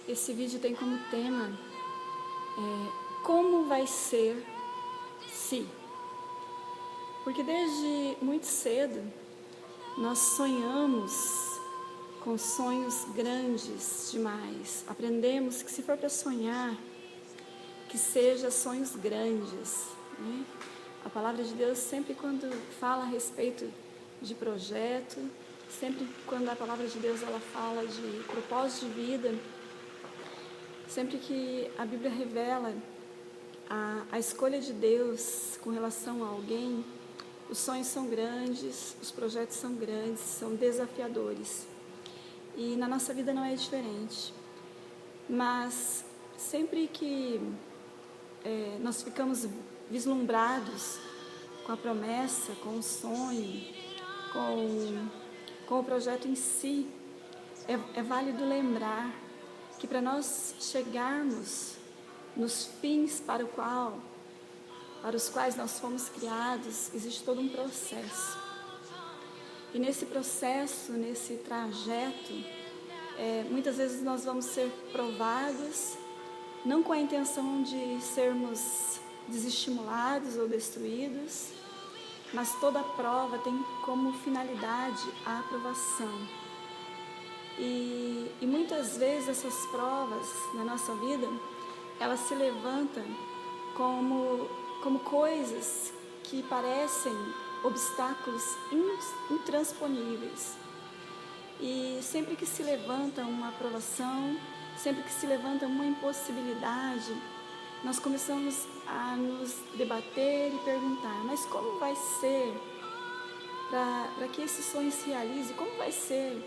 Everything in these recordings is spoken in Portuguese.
Esse vídeo tem como tema como vai ser se. Porque desde muito cedo nós sonhamos com sonhos grandes demais. Aprendemos que se for para sonhar, que seja sonhos grandes, né? A palavra de Deus sempre quando fala a respeito de projeto, sempre quando a palavra de Deus ela fala de propósito de vida, sempre que a Bíblia revela a escolha de Deus com relação a alguém, os sonhos são grandes, os projetos são grandes, são desafiadores. E na nossa vida não é diferente. Mas sempre que nós ficamos vislumbrados com a promessa, com o sonho, com o projeto em si, é válido lembrar que para nós chegarmos nos fins para os quais nós fomos criados, existe todo um processo. E nesse processo, nesse trajeto, muitas vezes nós vamos ser provados, não com a intenção de sermos desestimulados ou destruídos, mas toda prova tem como finalidade a aprovação. E muitas vezes essas provas na nossa vida, elas se levantam como coisas que parecem obstáculos intransponíveis. E sempre que se levanta uma aprovação, sempre que se levanta uma impossibilidade, nós começamos a nos debater e perguntar, mas como vai ser para que esse sonho se realize? Como vai ser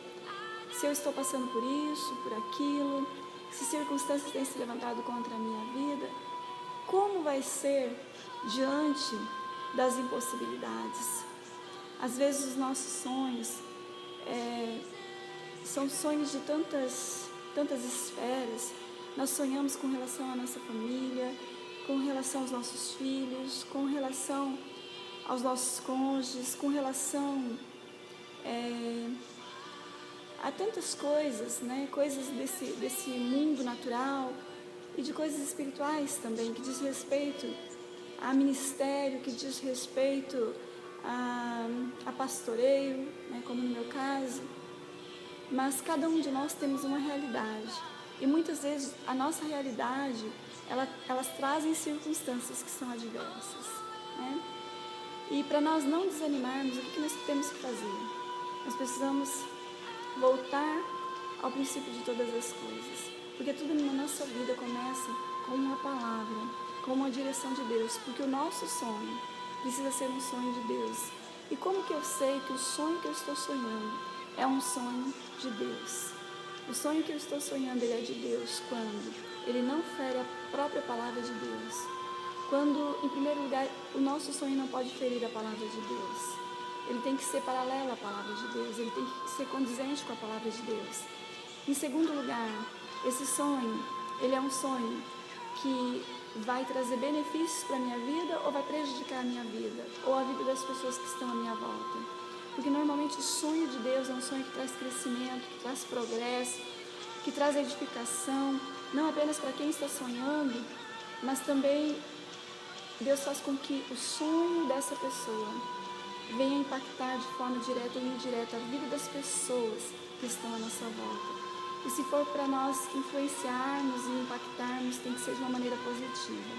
se eu estou passando por isso, por aquilo, se circunstâncias têm se levantado contra a minha vida? Como vai ser diante das impossibilidades? Às vezes os nossos sonhos são sonhos de tantas esferas. Nós sonhamos com relação à nossa família, com relação aos nossos filhos, com relação aos nossos cônjuges, com relação a tantas coisas, né? Coisas desse mundo natural e de coisas espirituais também, que diz respeito a ministério, que diz respeito a pastoreio, né? Como no meu caso. Mas cada um de nós temos uma realidade. E muitas vezes a nossa realidade, elas trazem circunstâncias que são adversas, né? E para nós não desanimarmos, o que nós temos que fazer? Nós precisamos voltar ao princípio de todas as coisas. Porque tudo na nossa vida começa com uma palavra, com uma direção de Deus. Porque o nosso sonho precisa ser um sonho de Deus. E como que eu sei que o sonho que eu estou sonhando é um sonho de Deus? O sonho que eu estou sonhando, ele é de Deus quando ele não fere a própria palavra de Deus. Quando, em primeiro lugar, o nosso sonho não pode ferir a palavra de Deus. Ele tem que ser paralelo à palavra de Deus, ele tem que ser condizente com a palavra de Deus. Em segundo lugar, esse sonho, ele é um sonho que vai trazer benefícios para a minha vida ou vai prejudicar a minha vida, ou a vida das pessoas que estão à minha volta. Porque normalmente o sonho de Deus é um sonho que traz crescimento, que traz progresso, que traz edificação, não apenas para quem está sonhando, mas também Deus faz com que o sonho dessa pessoa venha impactar de forma direta ou indireta a vida das pessoas que estão à nossa volta. E se for para nós influenciarmos e impactarmos, tem que ser de uma maneira positiva.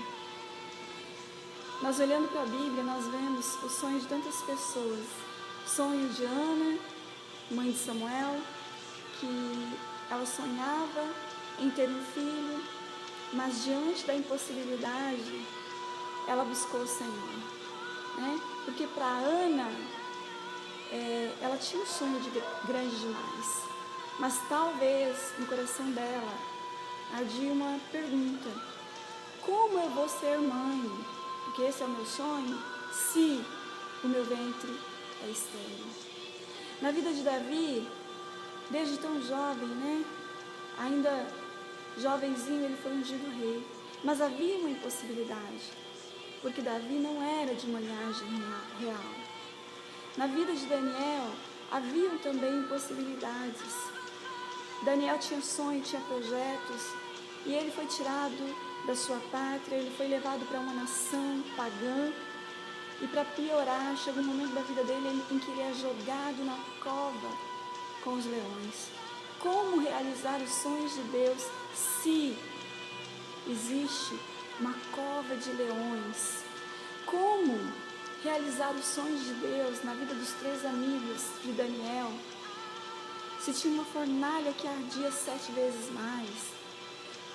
Nós olhando para a Bíblia, nós vemos o sonho de tantas pessoas. Sonho de Ana, mãe de Samuel, que ela sonhava em ter um filho, mas diante da impossibilidade, ela buscou o Senhor, né? Porque para Ana, ela tinha um sonho grande demais, mas talvez no coração dela ardia uma pergunta: como eu vou ser mãe? Porque esse é o meu sonho, se o meu ventre é estéril. Na vida de Davi, desde tão jovem, né? Ainda jovenzinho, ele foi ungido rei. Mas havia uma impossibilidade, porque Davi não era de uma linhagem real. Na vida de Daniel, haviam também impossibilidades. Daniel tinha sonho, tinha projetos, e ele foi tirado da sua pátria, ele foi levado para uma nação pagã, e para piorar, chegou um momento da vida dele em que ele é jogado na cova com os leões. Como realizar os sonhos de Deus se existe uma cova de leões? Como realizar os sonhos de Deus na vida dos 3 amigos de Daniel, se tinha uma fornalha que ardia 7 vezes mais?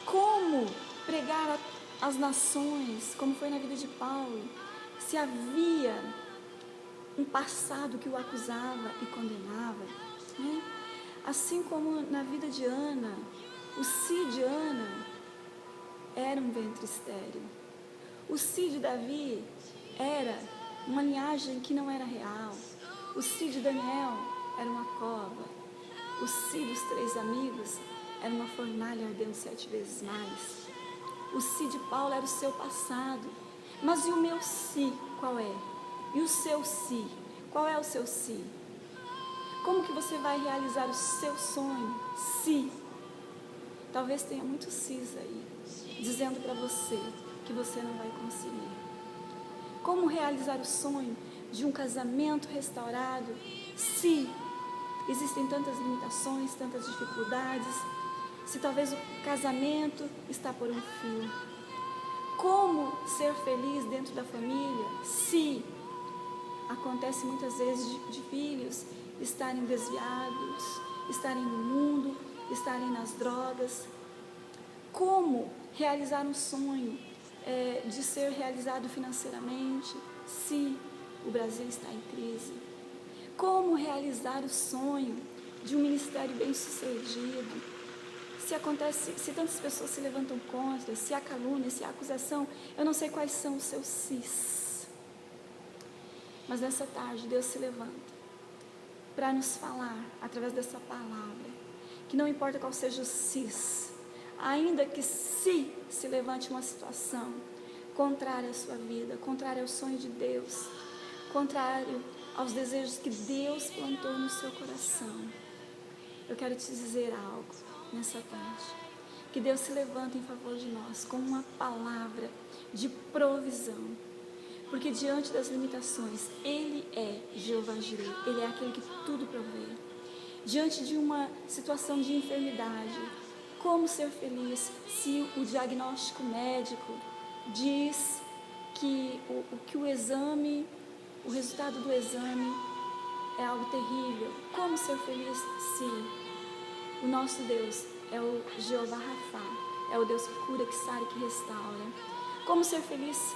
Como pregar às nações, como foi na vida de Paulo, se havia um passado que o acusava e condenava, né? Assim como na vida de Ana, o si de Ana era um ventre estéril. O si de Davi era uma linhagem que não era real. O si de Daniel era uma cova. O si dos 3 amigos era uma fornalha ardendo 7 vezes mais. O si de Paulo era o seu passado. Mas e o meu si, qual é? E o seu si? Qual é o seu si? Como que você vai realizar o seu sonho? Si. Talvez tenha muitos sis aí, dizendo para você que você não vai conseguir. Como realizar o sonho de um casamento restaurado se existem tantas limitações, tantas dificuldades, se talvez o casamento está por um fio? Como ser feliz dentro da família se acontece muitas vezes de filhos estarem desviados, estarem no mundo, estarem nas drogas? Como realizar um sonho de ser realizado financeiramente se o Brasil está em crise? Como realizar o sonho de um ministério bem sucedido? Se tantas pessoas se levantam contra, se há calúnia, se há acusação, eu não sei quais são os seus sis. Mas nessa tarde Deus se levanta para nos falar através dessa palavra, que não importa qual seja o sis, ainda que se levante uma situação contrária à sua vida, contrária ao sonho de Deus, contrário aos desejos que Deus plantou no seu coração, eu quero te dizer algo nessa tarde, que Deus se levanta em favor de nós com uma palavra de provisão, porque diante das limitações, Ele é Jeová Jireh, Ele é aquele que tudo provê. Diante de uma situação de enfermidade, como ser feliz se o diagnóstico médico diz que o exame, o resultado do exame é algo terrível? Como ser feliz se o nosso Deus é o Jeová Rafá, é o Deus que cura, que sara e que restaura? Como ser feliz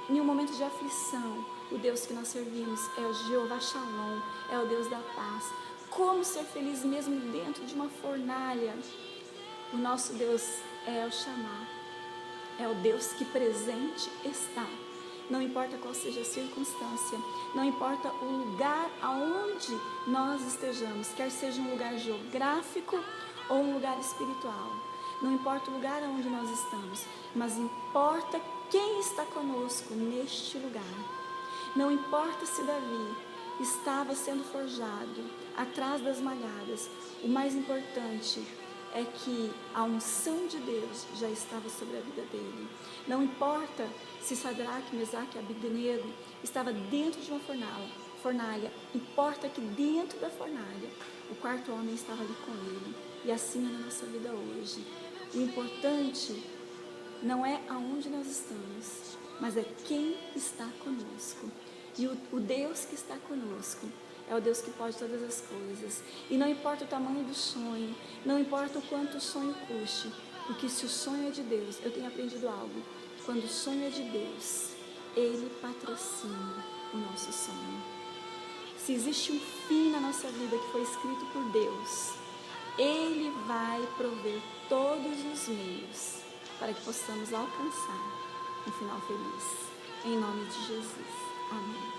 em um momento de aflição? O Deus que nós servimos é o Jeová Shalom, é o Deus da paz. Como ser feliz mesmo dentro de uma fornalha? O nosso Deus é o Shammah, é o Deus que presente está. Não importa qual seja a circunstância, não importa o lugar aonde nós estejamos, quer seja um lugar geográfico ou um lugar espiritual, não importa o lugar aonde nós estamos, mas importa quem está conosco neste lugar. Não importa se Davi estava sendo forjado atrás das malhadas, o mais importante é que a unção de Deus já estava sobre a vida dele. Não importa se Sadraque, Mesaque e Abednego estava dentro de uma fornalha, importa que dentro da fornalha o 4º homem estava ali com ele. E assim é na nossa vida hoje. O importante não é aonde nós estamos, mas é quem está conosco. E o Deus que está conosco é o Deus que pode todas as coisas. E não importa o tamanho do sonho, não importa o quanto o sonho custe, porque se o sonho é de Deus, eu tenho aprendido algo, quando o sonho é de Deus, Ele patrocina o nosso sonho. Se existe um fim na nossa vida que foi escrito por Deus, Ele vai prover todos os meios para que possamos alcançar um final feliz. Em nome de Jesus. Amém.